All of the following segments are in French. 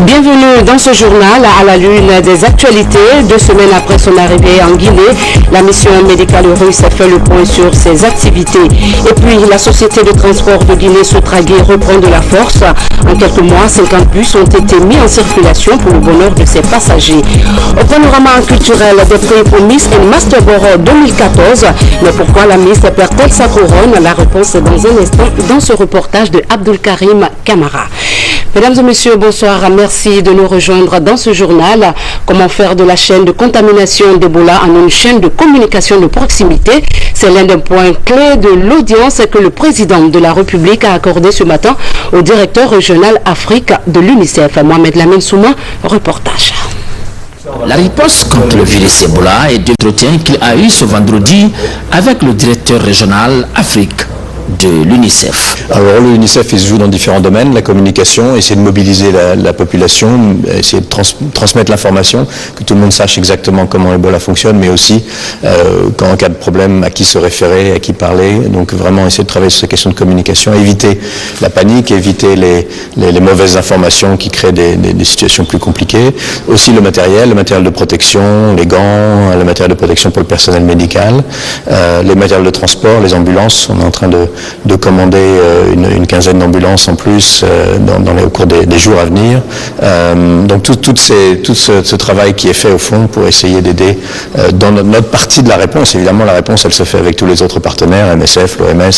Bienvenue dans ce journal à la lune des actualités. 2 semaines après son arrivée en Guinée, la mission médicale russe a fait le point sur ses activités. Et puis, la société de transport de Guinée Sotragué reprend de la force. En quelques mois, 50 bus ont été mis en circulation pour le bonheur de ses passagers. Au panorama culturel des prix pour Miss et Master Borough 2014. Mais pourquoi la Miss perd-elle sa couronne? La réponse est dans un instant dans ce reportage de Abdul Karim Kamara. Mesdames et messieurs, bonsoir. Merci de nous rejoindre dans ce journal. Comment faire de la chaîne de contamination d'Ebola en une chaîne de communication de proximité? C'est l'un des points clés de l'audience que le président de la République a accordé ce matin au directeur régional Afrique de l'UNICEF. Mohamed Lamine Souma, reportage. La riposte contre le virus Ebola est d'entretien qu'il a eu ce vendredi avec le directeur régional Afrique de l'UNICEF. Alors l'UNICEF il se joue dans différents domaines, la communication, essayer de mobiliser la population, essayer de transmettre l'information, que tout le monde sache exactement comment Ebola fonctionne, mais aussi quand en cas de problème, à qui se référer, à qui parler. Donc vraiment essayer de travailler sur ces questions de communication, éviter la panique, éviter les mauvaises informations qui créent des situations plus compliquées. Aussi le matériel de protection, les gants, le matériel de protection pour le personnel médical, les matériels de transport, les ambulances. On est en train de commander une quinzaine d'ambulances en plus au cours des jours à venir. Donc tout ce travail qui est fait au fond pour essayer d'aider dans notre partie de la réponse. Évidemment, la réponse, elle se fait avec tous les autres partenaires, MSF, l'OMS,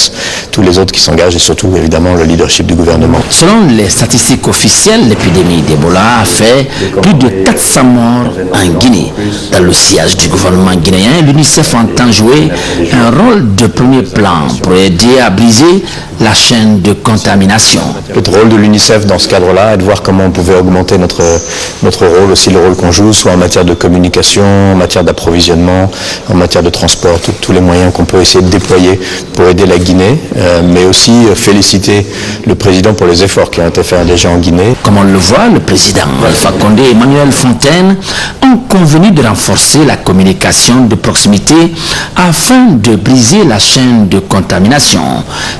tous les autres qui s'engagent et surtout, évidemment, le leadership du gouvernement. Selon les statistiques officielles, l'épidémie d'Ebola a fait plus de 400 morts en Guinée. Dans le sillage du gouvernement guinéen, l'UNICEF entend jouer un rôle de premier plan pour aider à briser la chaîne de contamination. Le rôle de l'UNICEF dans ce cadre-là est de voir comment on pouvait augmenter notre rôle, aussi le rôle qu'on joue, soit en matière de communication, en matière d'approvisionnement, en matière de transport, tous les moyens qu'on peut essayer de déployer pour aider la Guinée, mais aussi féliciter le président pour les efforts qui ont été faits déjà en Guinée. Comme on le voit, le président Alpha Condé et Emmanuel Fontaine ont convenu de renforcer la communication de proximité afin de briser la chaîne de contamination,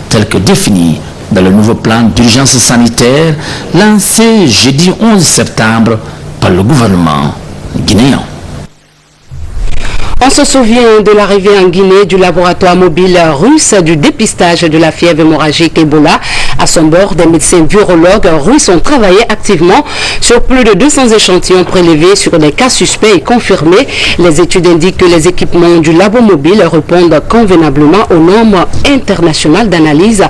telle que définie dans le nouveau plan d'urgence sanitaire lancé jeudi 11 septembre par le gouvernement guinéen. On se souvient de l'arrivée en Guinée du laboratoire mobile russe du dépistage de la fièvre hémorragique Ebola. À son bord, des médecins virologues russes ont travaillé activement sur plus de 200 échantillons prélevés sur des cas suspects et confirmés. Les études indiquent que les équipements du labo mobile répondent convenablement aux normes internationales d'analyse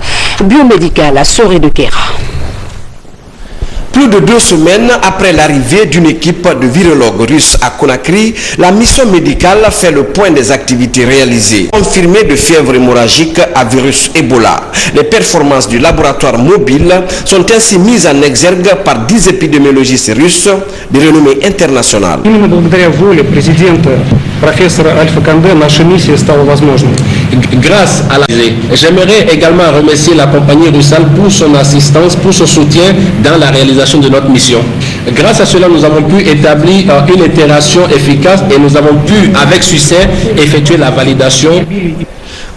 biomédicale à Soré de Kera. Plus de 2 semaines après l'arrivée d'une équipe de virologues russes à Conakry, la mission médicale fait le point des activités réalisées. Confirmées de fièvre hémorragique à virus Ebola. Les performances du laboratoire mobile sont ainsi mises en exergue par 10 épidémiologistes russes de renommée internationale. Grâce à la... J'aimerais également remercier la compagnie Russal pour son assistance, pour son soutien dans la réalisation de notre mission. Grâce à cela, nous avons pu établir une itération efficace et nous avons pu, avec succès, effectuer la validation.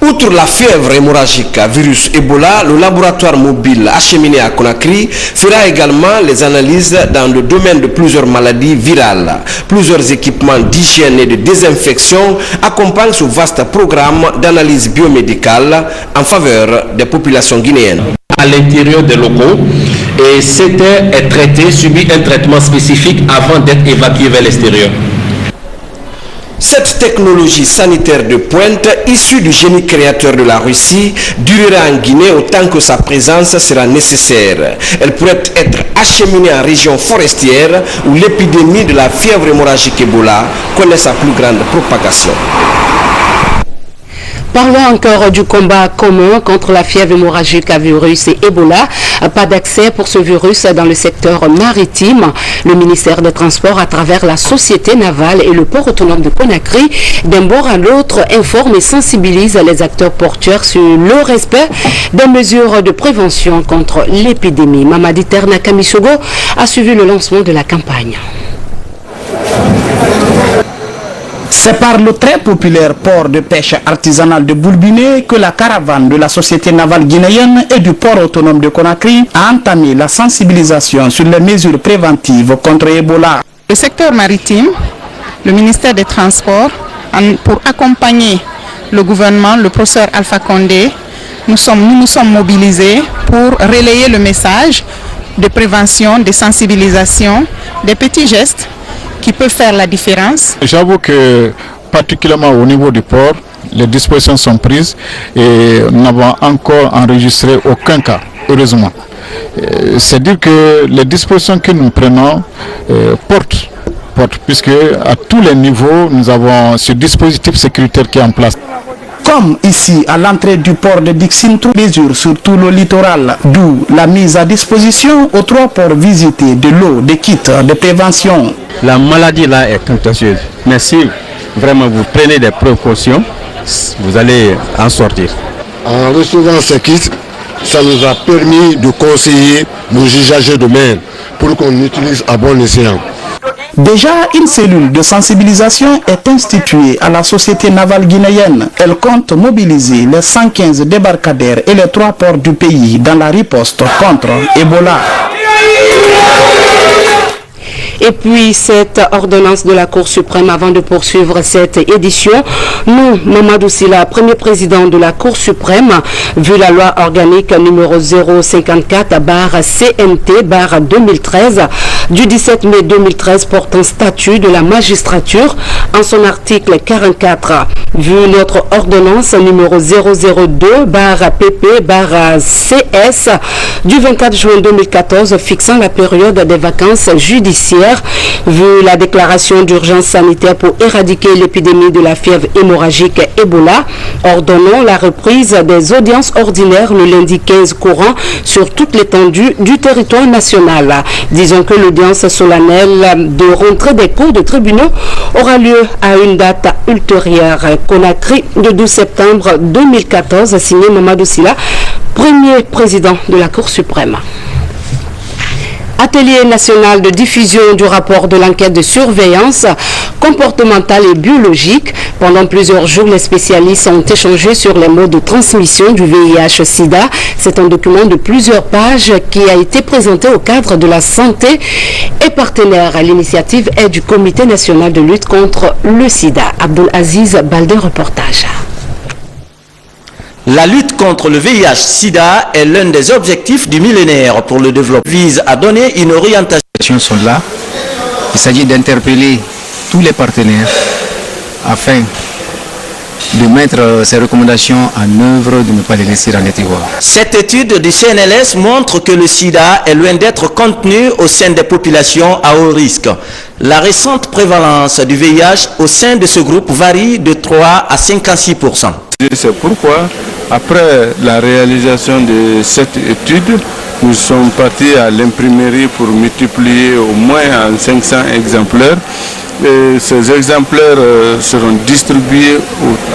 Outre la fièvre hémorragique à virus Ebola, le laboratoire mobile acheminé à Conakry fera également les analyses dans le domaine de plusieurs maladies virales. Plusieurs équipements d'hygiène et de désinfection accompagnent ce vaste programme d'analyse biomédicale en faveur des populations guinéennes. À l'intérieur des locaux et c'était traité, subi un traitement spécifique avant d'être évacué vers l'extérieur. Cette technologie sanitaire de pointe, issue du génie créateur de la Russie, durera en Guinée autant que sa présence sera nécessaire. Elle pourrait être acheminée en région forestière où l'épidémie de la fièvre hémorragique Ebola connaît sa plus grande propagation. Parlons encore du combat commun contre la fièvre hémorragique à virus et Ebola. Pas d'accès pour ce virus dans le secteur maritime. Le ministère des Transports, à travers la société navale et le port autonome de Conakry, d'un bord à l'autre, informe et sensibilise les acteurs portuaires sur le respect des mesures de prévention contre l'épidémie. Mamadi Terna Kamisogo a suivi le lancement de la campagne. C'est par le très populaire port de pêche artisanal de Boulbiné que la caravane de la société navale guinéenne et du port autonome de Conakry a entamé la sensibilisation sur les mesures préventives contre Ebola. Le secteur maritime, le ministère des Transports, pour accompagner le gouvernement, le professeur Alpha Condé, nous nous sommes mobilisés pour relayer le message de prévention, de sensibilisation, des petits gestes qui peuvent faire la différence. J'avoue que particulièrement au niveau du port, les dispositions sont prises et nous n'avons encore enregistré aucun cas, heureusement. C'est-à-dire que les dispositions que nous prenons portent, puisque à tous les niveaux, nous avons ce dispositif sécuritaire qui est en place. Comme ici, à l'entrée du port de Dixintou, mesures sur tout le littoral, d'où la mise à disposition aux 3 ports visités de l'eau, des kits de prévention. La maladie là est contagieuse, mais si vraiment vous prenez des précautions, vous allez en sortir. En recevant ces kits, ça nous a permis de conseiller nos usagers de mer pour qu'on utilise à bon escient. Déjà, une cellule de sensibilisation est instituée à la société navale guinéenne. Elle compte mobiliser les 115 débarcadères et les 3 ports du pays dans la riposte contre Ebola. Et puis cette ordonnance de la Cour suprême, avant de poursuivre cette édition, nous, Mamadou Silla, premier président de la Cour suprême, vu la loi organique numéro 054/CNT/2013 du 17 mai 2013 portant statut de la magistrature, en son article 44, vu notre ordonnance numéro 002/PP/CS du 24 juin 2014 fixant la période des vacances judiciaires, vu la déclaration d'urgence sanitaire pour éradiquer l'épidémie de la fièvre hémorragique Ebola, ordonnons la reprise des audiences ordinaires le lundi 15 courant sur toute l'étendue du territoire national. Disons que l'audience solennelle de rentrée des cours de tribunaux aura lieu à une date ultérieure. Conakry, le 12 septembre 2014, signé Mamadou Silla, premier président de la Cour suprême. Atelier national de diffusion du rapport de l'enquête de surveillance comportementale et biologique. Pendant plusieurs jours, les spécialistes ont échangé sur les modes de transmission du VIH-Sida. C'est un document de plusieurs pages qui a été présenté au cadre de la santé et partenaire. L'initiative est du Comité national de lutte contre le Sida. Abdul Aziz Baldé, reportage. La lutte contre le VIH-Sida est l'un des objectifs du millénaire pour le développement. Vise à donner une orientation. Sont là. Il s'agit d'interpeller tous les partenaires afin de mettre ces recommandations en œuvre, de ne pas les laisser en étivoire. Cette étude du CNLS montre que le sida est loin d'être contenu au sein des populations à haut risque. La récente prévalence du VIH au sein de ce groupe varie de 3 à 56%. C'est pourquoi, après la réalisation de cette étude, nous sommes partis à l'imprimerie pour multiplier au moins en 500 exemplaires. Et ces exemplaires seront distribués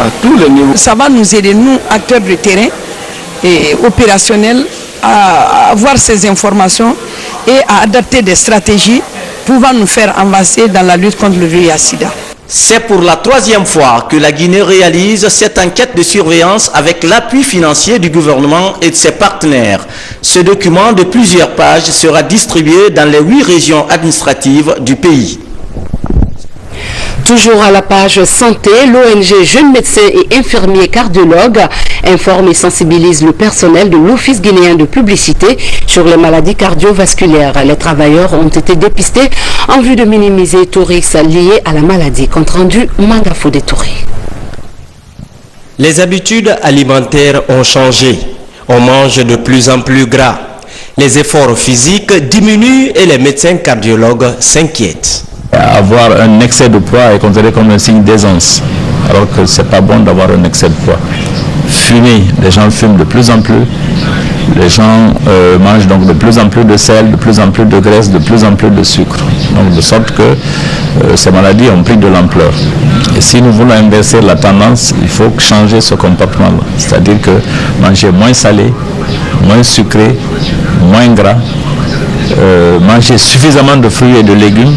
à tous les niveaux. Ça va nous aider, nous, acteurs de terrain et opérationnels, à avoir ces informations et à adapter des stratégies pouvant nous faire avancer dans la lutte contre le VIH-Sida. C'est pour la 3e fois que la Guinée réalise cette enquête de surveillance avec l'appui financier du gouvernement et de ses partenaires. Ce document de plusieurs pages sera distribué dans les 8 régions administratives du pays. Toujours à la page santé, l'ONG Jeunes médecins et infirmiers cardiologues informe et sensibilise le personnel de l'Office guinéen de publicité sur les maladies cardiovasculaires. Les travailleurs ont été dépistés en vue de minimiser tout risque lié à la maladie. Compte rendu Mangafo Détouré. Les habitudes alimentaires ont changé. On mange de plus en plus gras. Les efforts physiques diminuent et les médecins cardiologues s'inquiètent. Avoir un excès de poids est considéré comme un signe d'aisance, alors que c'est pas bon d'avoir un excès de poids. Fumer, les gens fument de plus en plus, les gens mangent donc de plus en plus de sel, de plus en plus de graisse, de plus en plus de sucre. Donc de sorte que ces maladies ont pris de l'ampleur. Et si nous voulons inverser la tendance, il faut changer ce comportement-là. C'est-à-dire que manger moins salé, moins sucré, moins gras, manger suffisamment de fruits et de légumes.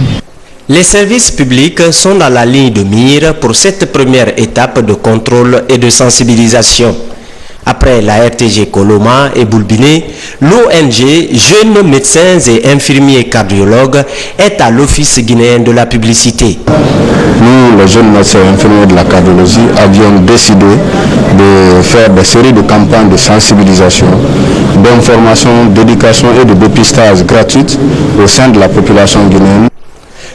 Les services publics sont dans la ligne de mire pour cette première étape de contrôle et de sensibilisation. Après la RTG Coloma et Boulbiné, l'ONG Jeunes médecins et infirmiers cardiologues est à l'Office guinéen de la publicité. Nous, les jeunes médecins et infirmiers de la cardiologie, avions décidé de faire des séries de campagnes de sensibilisation, d'information, d'éducation et de dépistage gratuites au sein de la population guinéenne.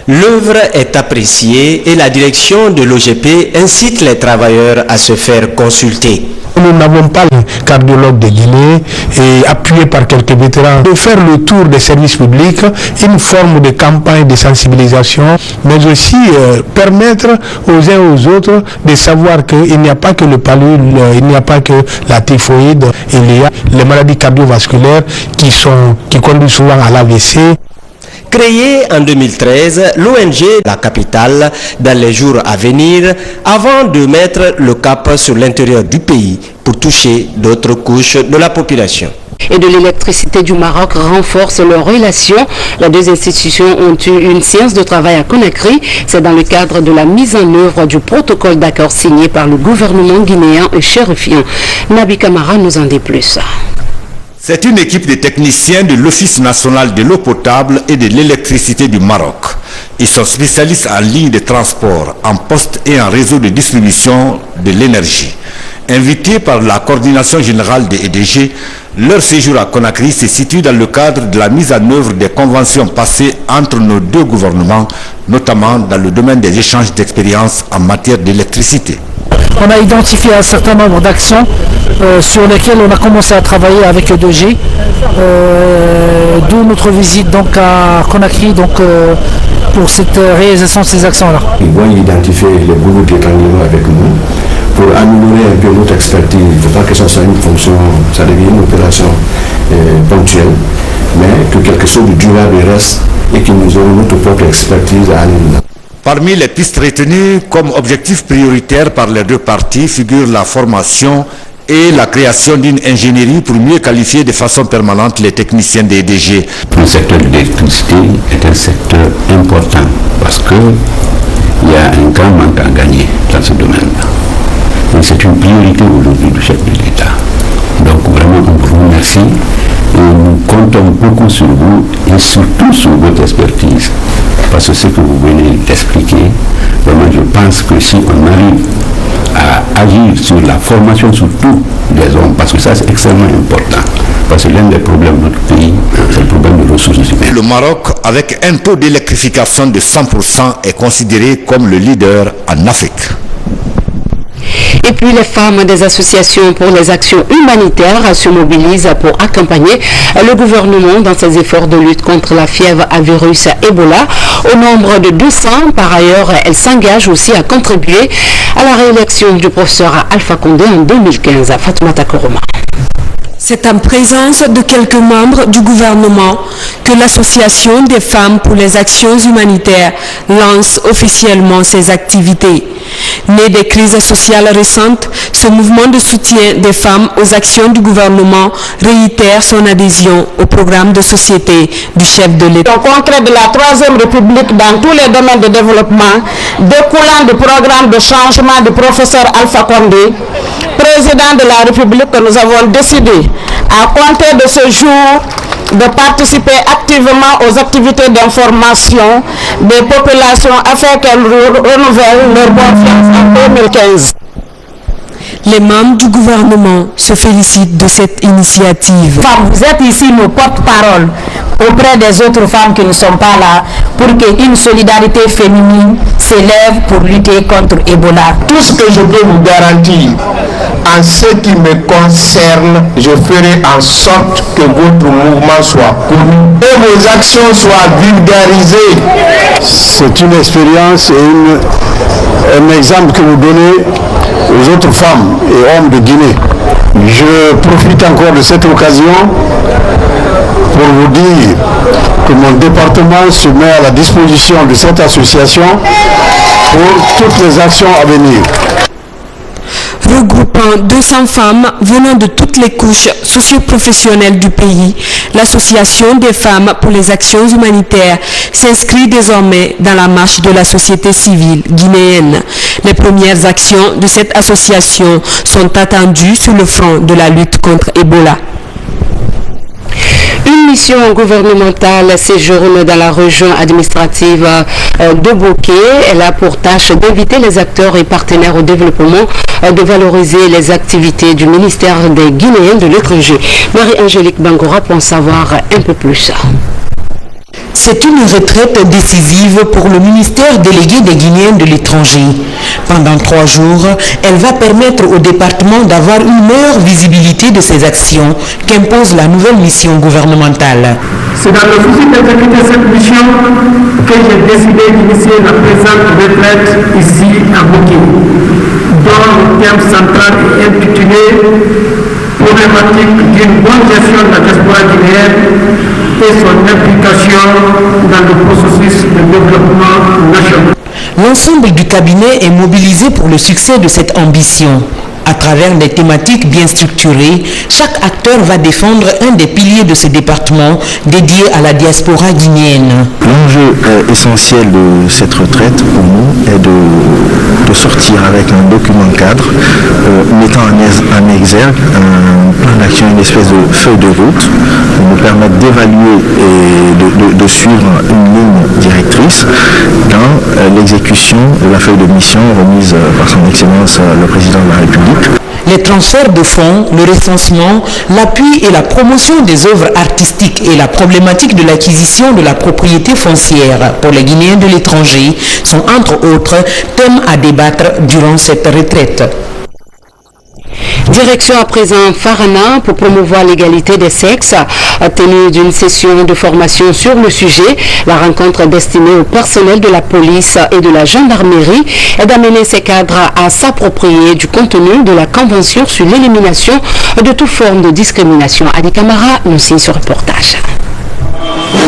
L'œuvre est appréciée et la direction de l'OGP incite les travailleurs à se faire consulter. Nous n'avons pas le cardiologue de Guinée et appuyé par quelques vétérans de faire le tour des services publics, une forme de campagne de sensibilisation, mais aussi permettre aux uns et aux autres de savoir qu'il n'y a pas que le palud, il n'y a pas que la typhoïde, il y a les maladies cardiovasculaires qui conduisent souvent à l'AVC. Créée en 2013, l'ONG La Capitale dans les jours à venir avant de mettre le cap sur l'intérieur du pays pour toucher d'autres couches de la population. Et de l'électricité du Maroc renforce leurs relations. Les deux institutions ont eu une séance de travail à Conakry. C'est dans le cadre de la mise en œuvre du protocole d'accord signé par le gouvernement guinéen et chérifien. Nabi Kamara nous en dit plus. C'est une équipe de techniciens de l'Office national de l'eau potable et de l'électricité du Maroc. Ils sont spécialistes en ligne de transport, en poste et en réseau de distribution de l'énergie. Invités par la coordination générale des EDG, leur séjour à Conakry se situe dans le cadre de la mise en œuvre des conventions passées entre nos deux gouvernements, notamment dans le domaine des échanges d'expériences en matière d'électricité. On a identifié un certain nombre d'actions sur lesquelles on a commencé à travailler avec E2G, d'où notre visite donc à Conakry pour cette réalisation de ces actions-là. Ils vont identifier les boulots d'étranglement avec nous pour améliorer un peu notre expertise. Il ne faut pas que ça soit une fonction, ça devienne une opération ponctuelle, mais que quelque chose de durable reste et que nous aurons notre propre expertise à améliorer. Parmi les pistes retenues comme objectif prioritaire par les deux parties figurent la formation et la création d'une ingénierie pour mieux qualifier de façon permanente les techniciens des EDG. Le secteur de l'électricité est un secteur important parce qu'il y a un grand manque à gagner dans ce domaine-là. Et c'est une priorité aujourd'hui du chef de l'État. Donc vraiment, on vous remercie et nous comptons beaucoup sur vous et surtout sur votre expertise. Parce que ce que vous venez d'expliquer, vraiment je pense que si on arrive à agir sur la formation surtout des hommes, parce que ça c'est extrêmement important, parce que l'un des problèmes de notre pays, c'est le problème de ressources humaines. Le Maroc, avec un taux d'électrification de 100%, est considéré comme le leader en Afrique. Et puis les femmes des associations pour les actions humanitaires se mobilisent pour accompagner le gouvernement dans ses efforts de lutte contre la fièvre à virus Ebola. Au nombre de 200, par ailleurs, elles s'engagent aussi à contribuer à la réélection du professeur Alpha Condé en 2015. Fatoumata Koroma. C'est en présence de quelques membres du gouvernement que l'Association des femmes pour les actions humanitaires lance officiellement ses activités. Né des crises sociales récentes, ce mouvement de soutien des femmes aux actions du gouvernement réitère son adhésion au programme de société du chef de l'État. Au concret de la Troisième République dans tous les domaines de développement, découlant du programme de changement du professeur Alpha Condé, président de la République, que nous avons décidé à compter de ce jour de participer activement aux activités d'information des populations afin qu'elles renouvellent leur confiance en 2015. Les membres du gouvernement se félicitent de cette initiative. Vous êtes ici nos porte-parole auprès des autres femmes qui ne sont pas là pour qu'une solidarité féminine s'élève pour lutter contre Ebola. Tout ce que je peux vous garantir, en ce qui me concerne, je ferai en sorte que votre mouvement soit connu et vos actions soient vulgarisées. C'est une expérience et un exemple que vous donnez aux autres femmes et hommes de Guinée. Je profite encore de cette occasion pour vous dire que mon département se met à la disposition de cette association pour toutes les actions à venir. Regroupant 200 femmes venant de toutes les couches socio-professionnelles du pays, L'association des femmes pour les actions humanitaires s'inscrit désormais dans la marche de la société civile guinéenne. Les premières actions de cette association sont attendues sur le front de la lutte contre Ebola. Une mission gouvernementale séjourne dans la région administrative de Boké. Elle a pour tâche d'inviter les acteurs et partenaires au développement de valoriser les activités du ministère des Guinéens de l'étranger. Marie-Angélique Bangora pour en savoir un peu plus. C'est une retraite décisive pour le ministère délégué des Guinéens de l'étranger. Pendant 3 jours, elle va permettre au département d'avoir une meilleure visibilité de ses actions qu'impose la nouvelle mission gouvernementale. C'est dans le souci d'exécuter cette mission que j'ai décidé d'initier la présente retraite ici à Boké, dont le thème central est intitulé Problématique d'une bonne gestion de la diaspora guinéenne et son implication dans le processus de développement national. L'ensemble du cabinet est mobilisé pour le succès de cette ambition. À travers des thématiques bien structurées, chaque acteur va défendre un des piliers de ce département dédié à la diaspora guinéenne. L'enjeu essentiel de cette retraite pour nous est de sortir avec un document cadre mettant en exergue un plan d'action, une espèce de feuille de route qui nous permettre d'évaluer et de suivre une ligne directrice dans l'exécution de la feuille de mission remise par son Excellence le Président de la République. Les transferts de fonds, le recensement, l'appui et la promotion des œuvres artistiques et la problématique de l'acquisition de la propriété foncière pour les Guinéens de l'étranger sont entre autres thèmes à débattre durant cette retraite. Direction à présent Farana pour promouvoir l'égalité des sexes, tenue d'une session de formation sur le sujet. La rencontre destinée au personnel de la police et de la gendarmerie est d'amener ces cadres à s'approprier du contenu de la Convention sur l'élimination de toute forme de discrimination. Adi Kamara nous signe ce reportage.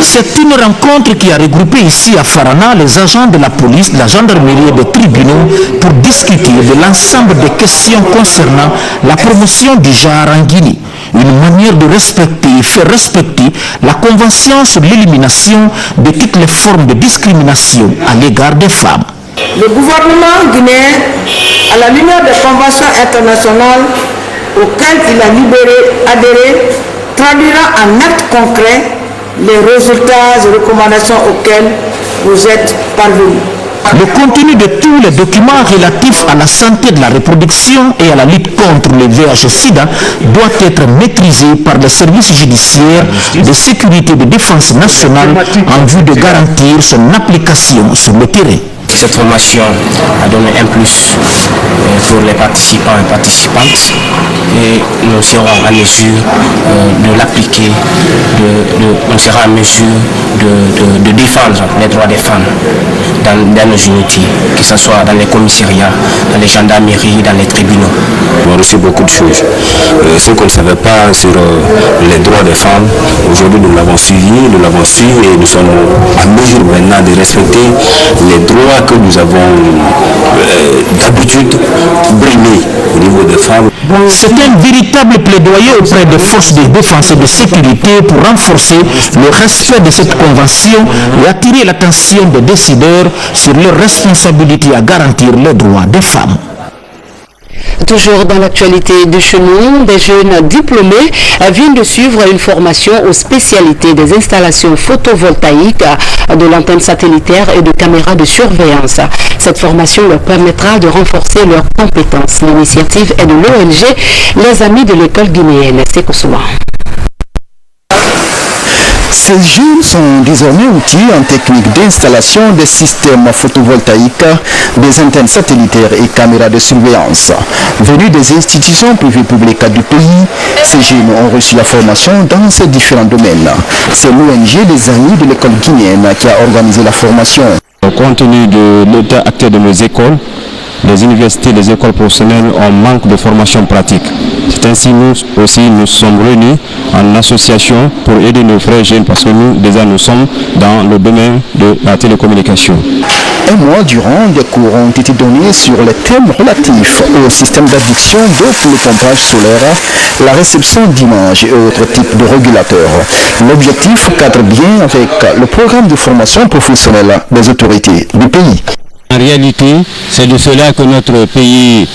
C'est une rencontre qui a regroupé ici à Farana les agents de la police, de la gendarmerie et des tribunaux pour discuter de l'ensemble des questions concernant la promotion du genre en Guinée. Une manière de respecter et faire respecter la Convention sur l'élimination de toutes les formes de discrimination à l'égard des femmes. Le gouvernement guinéen, à la lumière des conventions internationales auxquelles il a adhéré, traduira en actes concrets les résultats et recommandations auxquelles vous êtes parvenus. Le contenu de tous les documents relatifs à la santé de la reproduction et à la lutte contre le VIH-Sida doit être maîtrisé par les services judiciaires de sécurité et de défense nationale en vue de garantir son application sur le terrain. Cette formation a donné un plus pour les participants et participantes et nous serons en mesure de l'appliquer, nous serons en mesure de défendre les droits des femmes dans nos unités, que ce soit dans les commissariats, dans les gendarmeries, dans les tribunaux. On a reçu beaucoup de choses. Ce qu'on ne savait pas sur les droits des femmes, aujourd'hui nous l'avons suivi et nous sommes en mesure maintenant de respecter les droits que nous avons d'habitude brimés au niveau des femmes. C'est un véritable plaidoyer auprès des forces de défense et de sécurité pour renforcer le respect de cette convention et attirer l'attention des décideurs sur leur responsabilité à garantir les droits des femmes. Toujours dans l'actualité de chez nous, des jeunes diplômés viennent de suivre une formation aux spécialités des installations photovoltaïques, de l'antenne satellitaire et de caméras de surveillance. Cette formation leur permettra de renforcer leurs compétences. L'initiative est de l'ONG Les Amis de l'école guinéenne. C'est Kosovo. Ces jeunes sont désormais outillés en technique d'installation des systèmes photovoltaïques, des antennes satellitaires et caméras de surveillance. Venus des institutions privées publiques du pays, ces jeunes ont reçu la formation dans ces différents domaines. C'est l'ONG des Amis de l'école guinéenne qui a organisé la formation. Compte tenu de l'état actuel de nos écoles, les universités, les écoles professionnelles ont manque de formation pratique. C'est ainsi nous aussi nous sommes réunis en association pour aider nos frères jeunes parce que nous sommes dans le domaine de la télécommunication. Un mois durant, des cours ont été donnés sur les thèmes relatifs au système d'adduction d'eau pour le pompage solaire, la réception d'images et autres types de régulateurs. L'objectif cadre bien avec le programme de formation professionnelle des autorités du pays. En réalité, c'est de cela que notre pays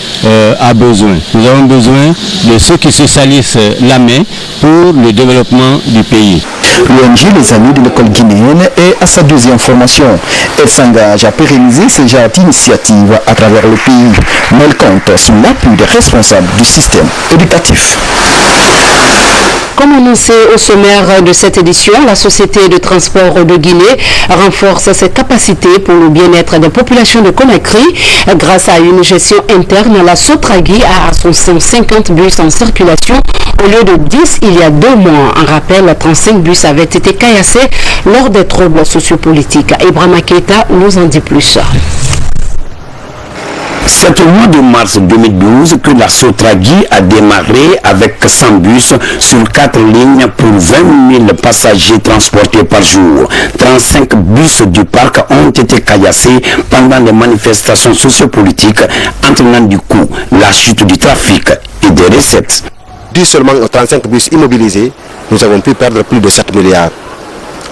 a besoin. Nous avons besoin de ceux qui se salissent la main pour le développement du pays. L'ONG Les Amis de l'école guinéenne est à sa deuxième formation. Elle s'engage à pérenniser ce genre d'initiatives à travers le pays, mais elle compte sur l'appui des responsables du système éducatif. Comme annoncé au sommaire de cette édition, la Société de transport de Guinée renforce ses capacités pour le bien-être des populations de Conakry. Grâce à une gestion interne, la Sotragui a à son 150 bus en circulation au lieu de 10 il y a 2 mois. En rappel, 35 bus avaient été caillassés lors des troubles sociopolitiques. Ibrahima Keita nous en dit plus. C'est au mois de mars 2012 que la Sotragui a démarré avec 100 bus sur 4 lignes pour 20 000 passagers transportés par jour. 35 bus du parc ont été caillassés pendant les manifestations sociopolitiques, entraînant du coup la chute du trafic et des recettes. Dû seulement aux 35 bus immobilisés, nous avons pu perdre plus de 7 milliards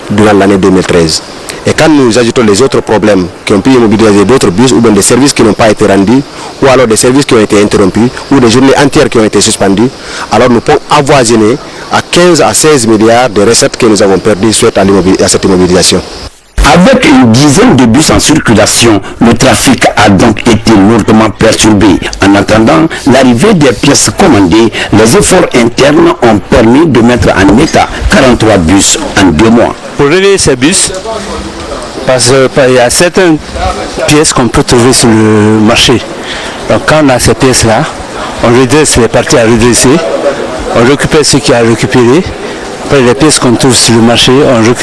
durant l'année 2013. Et quand nous ajoutons les autres problèmes qui ont pu immobiliser d'autres bus ou bien des services qui n'ont pas été rendus, ou alors des services qui ont été interrompus, ou des journées entières qui ont été suspendues, alors nous pouvons avoisiner à 15 à 16 milliards de recettes que nous avons perdues suite à cette immobilisation. Avec une dizaine de bus en circulation, le trafic a donc été lourdement perturbé. En attendant l'arrivée des pièces commandées, les efforts internes ont permis de mettre en état 43 bus en 2 mois. Pour réveiller ces bus, parce qu'il y a certaines pièces qu'on peut trouver sur le marché. Donc quand on a ces pièces-là, on redresse les parties à redresser, on récupère ce qu'il y a à récupérer. Après les pièces qu'on trouve sur le marché,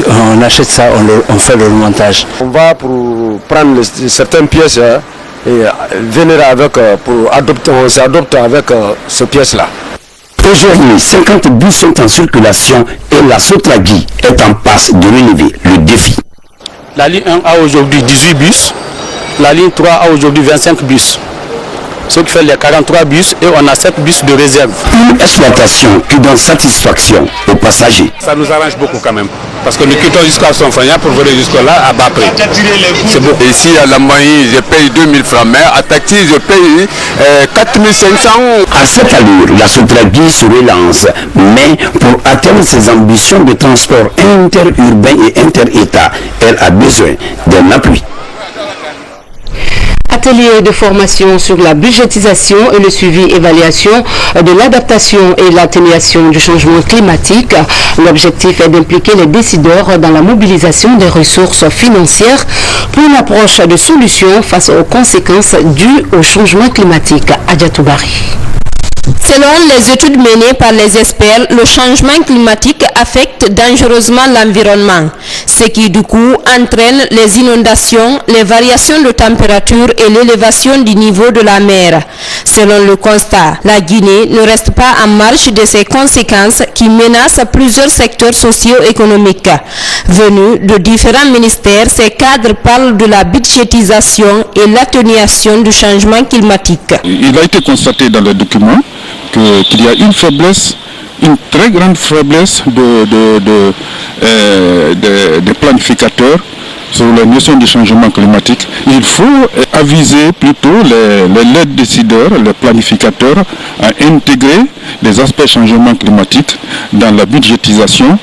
on achète ça, on fait le remontage. On va pour prendre certaines pièces et venir avec, pour adopter, on s'adopte avec ces pièces-là. Aujourd'hui, 50 bus sont en circulation et la Sotragui est en passe de relever le défi. La ligne 1 a aujourd'hui 18 bus, la ligne 3 a aujourd'hui 25 bus. Ce qui fait les 43 bus et on a 7 bus de réserve. Une exploitation qui donne satisfaction aux passagers. Ça nous arrange beaucoup quand même. Parce que nous quittons jusqu'à Sonfania pour venir jusque-là à bas prix. C'est beaucoup. Ici à la Moïse, je paye 2000 francs, mais à Taxi, je paye 4500. À cette allure, la Sotragui se relance, mais pour atteindre ses ambitions de transport interurbain et inter-État, elle a besoin d'un appui. Atelier de formation sur la budgétisation et le suivi-évaluation de l'adaptation et l'atténuation du changement climatique. L'objectif est d'impliquer les décideurs dans la mobilisation des ressources financières pour une approche de solution face aux conséquences dues au changement climatique. Adjatoubari. Selon les études menées par les experts, le changement climatique affecte dangereusement l'environnement, ce qui du coup entraîne les inondations, les variations de température et l'élévation du niveau de la mer. Selon le constat, la Guinée ne reste pas en marge de ces conséquences qui menacent plusieurs secteurs socio-économiques. Venus de différents ministères, ces cadres parlent de la budgétisation et l'atténuation du changement climatique. Il a été constaté dans le document qu'il y a une faiblesse, une très grande faiblesse des planificateurs sur la notion du changement climatique. Il faut aviser plutôt les décideurs, les planificateurs à intégrer les aspects changement climatique dans la budgétisation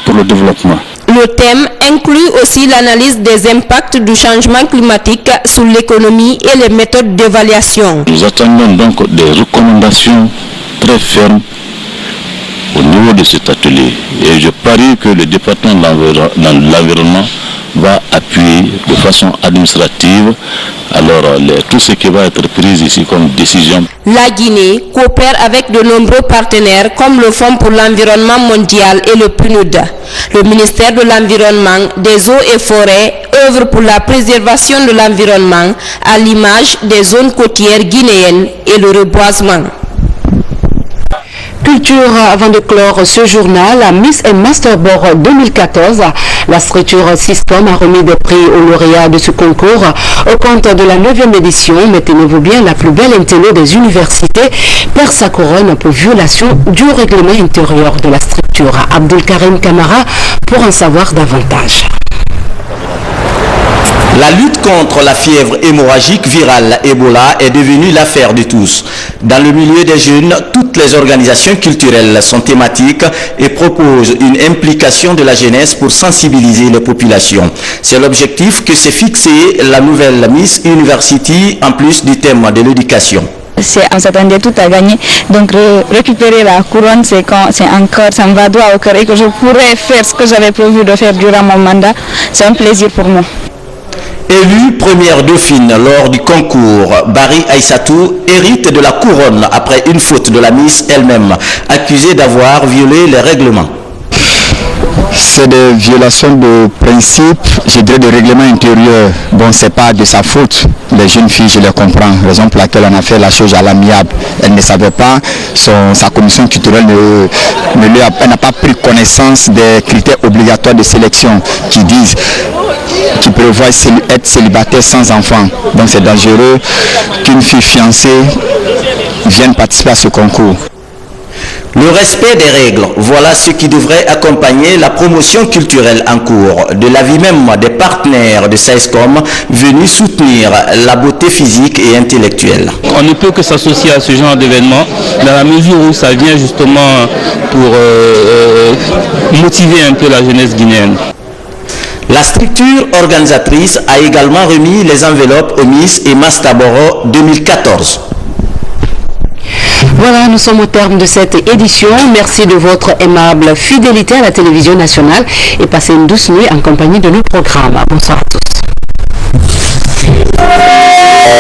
pour le développement. Le thème inclut aussi l'analyse des impacts du changement climatique sur l'économie et les méthodes d'évaluation. Nous attendons donc des recommandations très fermes au niveau de cet atelier. Et je parie que le département de l'environnement va appuyer de façon administrative alors tout ce qui va être pris ici comme décision. La Guinée coopère avec de nombreux partenaires comme le Fonds pour l'environnement mondial et le PNUD. Le ministère de l'Environnement, des Eaux et Forêts œuvre pour la préservation de l'environnement à l'image des zones côtières guinéennes et le reboisement. Culture, avant de clore ce journal, la Miss et Master Board 2014, la structure System a remis des prix aux lauréats de ce concours au compte de la 9e édition. Mais tenez-vous bien, la plus belle intello des universités perd sa couronne pour violation du règlement intérieur de la structure. Abdul Karim Kamara pour en savoir davantage. La lutte contre la fièvre hémorragique virale Ebola est devenue l'affaire de tous. Dans le milieu des jeunes, toutes les organisations culturelles sont thématiques et proposent une implication de la jeunesse pour sensibiliser les populations. C'est l'objectif que s'est fixé la nouvelle Miss University en plus du thème de l'éducation. On s'attendait tout à gagner, donc récupérer la couronne, c'est encore, ça me va droit au cœur et que je pourrais faire ce que j'avais prévu de faire durant mon mandat. C'est un plaisir pour moi. Élue première dauphine lors du concours, Barry Aïssatou hérite de la couronne après une faute de la Miss elle-même, accusée d'avoir violé les règlements. C'est des violations de principe, je dirais de règlement intérieur. Bon, c'est pas de sa faute. Les jeunes filles, je les comprends. Raison pour laquelle on a fait la chose à l'amiable. Elle ne savait pas, sa commission culturelle elle n'a pas pris connaissance des critères obligatoires de sélection qui prévoient être célibataire sans enfant. Donc c'est dangereux qu'une fille fiancée vienne participer à ce concours. Le respect des règles, voilà ce qui devrait accompagner la promotion culturelle en cours, de l'avis même des partenaires de SAESCOM venus soutenir la beauté physique et intellectuelle. On ne peut que s'associer à ce genre d'événement dans la mesure où ça vient justement pour motiver un peu la jeunesse guinéenne. La structure organisatrice a également remis les enveloppes aux Miss et Master Board 2014. Voilà, nous sommes au terme de cette édition. Merci de votre aimable fidélité à la télévision nationale et passez une douce nuit en compagnie de nos programmes. Bonsoir à tous.